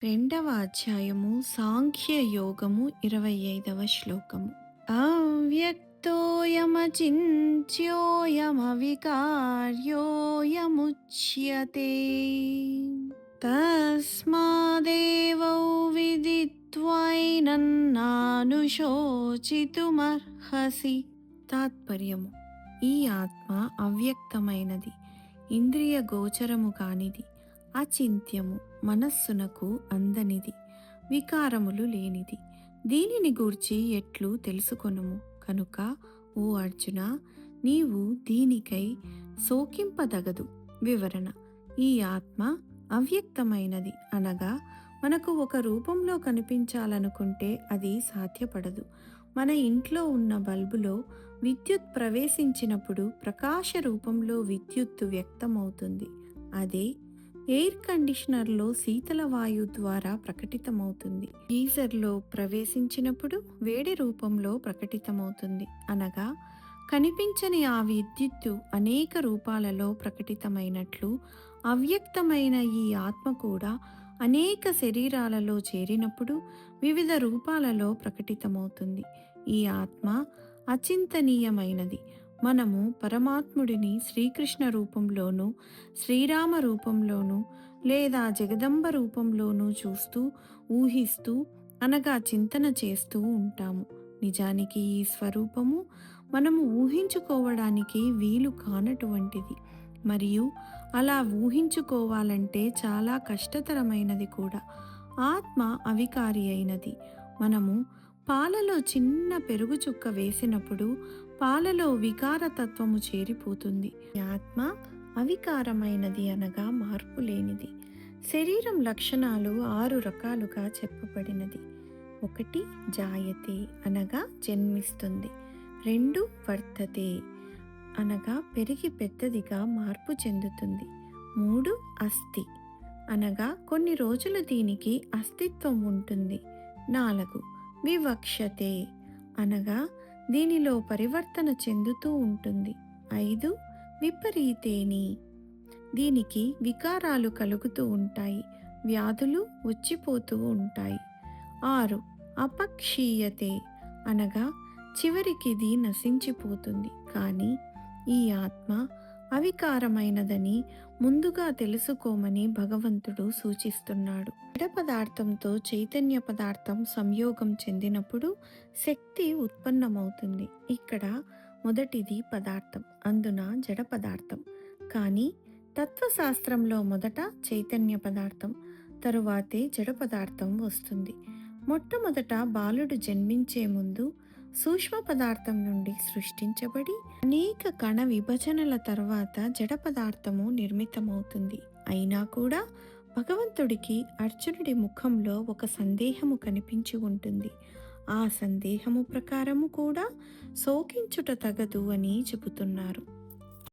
రెండవ అధ్యాయము సాంఖ్య యోగము 25వ శ్లోకము. అవ్యక్తోయమచింత్యోయమవికార్యోయముచ్యతే తస్మాదేవౌ విదిత్వైనన్నానుశోచితుమర్హసి. తాత్పర్యము: ఈ ఆత్మ అవ్యక్తమైనది, ఇంద్రియ గోచరము కానిది, అచింత్యము, మనస్సునకు అందనిది, వికారములు లేనిది. దీనిని గూర్చి ఎట్లు తెలుసుకొనుము. కనుక ఓ అర్జున, నీవు దీనికై శోకింపదగదు. వివరణ: ఈ ఆత్మ అవ్యక్తమైనది అనగా మనకు ఒక రూపంలో కనిపించాలనుకుంటే అది సాధ్యపడదు. మన ఇంట్లో ఉన్న బల్బులో విద్యుత్ ప్రవేశించినప్పుడు ప్రకాశ రూపంలో విద్యుత్తు వ్యక్తమవుతుంది. అదే ఎయిర్ కండిషనర్లో శీతల వాయువు ద్వారా ప్రకటితమవుతుంది. గీజర్లో ప్రవేశించినప్పుడు వేడి రూపంలో ప్రకటితమవుతుంది. అనగా కనిపించని ఆ విద్యుత్తు అనేక రూపాలలో ప్రకటితమైనట్లు అవ్యక్తమైన ఈ ఆత్మ కూడా అనేక శరీరాలలో చేరినప్పుడు వివిధ రూపాలలో ప్రకటితమవుతుంది. ఈ ఆత్మ అచింతనీయమైనది. మనము పరమాత్ముడిని శ్రీకృష్ణ రూపంలోనూ, శ్రీరామ రూపంలోనూ లేదా జగదంబ రూపంలోనూ చూస్తూ, ఊహిస్తూ అనగా చింతన చేస్తూ ఉంటాము. నిజానికి ఈ స్వరూపము మనము ఊహించుకోవడానికి వీలు కానటువంటిది, మరియు అలా ఊహించుకోవాలంటే చాలా కష్టతరమైనది కూడా. ఆత్మ అవికారి అయినది. మనము పాలలో చిన్న పెరుగు చుక్క వేసినప్పుడు పాలలో వికారతత్వము చేరిపోతుంది. ఆత్మ అవికారమైనది అనగా మార్పు లేనిది. శరీరం లక్షణాలు 6 రకాలుగా చెప్పబడినది. 1 జాయతే అనగా జన్మిస్తుంది. 2 వర్ధతే అనగా పెరిగి పెద్దదిగా మార్పు చెందుతుంది. 3 అస్థి అనగా కొన్ని రోజులు దీనికి అస్తిత్వం ఉంటుంది. 4 వివక్షతే అనగా దీనిలో పరివర్తన చెందుతూ ఉంటుంది. 5 విపరీతేని దీనికి వికారాలు కలుగుతూ ఉంటాయి, వ్యాధులు వచ్చిపోతూ ఉంటాయి. 6 అపక్షీయతే అనగా చివరికి ఇది నశించిపోతుంది. కానీ ఈ ఆత్మ అవికారమైనదని ముందుగా తెలుసుకోమని భగవంతుడు సూచిస్తున్నాడు. జడ పదార్థంతో చైతన్య పదార్థం సంయోగం చెందినప్పుడు శక్తి ఉత్పన్నమవుతుంది. ఇక్కడ మొదటిది పదార్థం, అందున జడ పదార్థం. కానీ తత్వశాస్త్రంలో మొదట చైతన్య పదార్థం, తరువాతే జడ పదార్థం వస్తుంది. మొట్టమొదట బాలుడు జన్మించే ముందు సూక్ష్మ పదార్థం నుండి సృష్టించబడి అనేక కణ విభజనల తర్వాత జడ పదార్థము నిర్మితమవుతుంది. అయినా కూడా భగవంతుడికి అర్జునుడి ముఖంలో ఒక సందేహము కనిపించి ఉంటుంది. ఆ సందేహము ప్రకారము కూడా శోకించుట తగదు అని చెబుతున్నారు.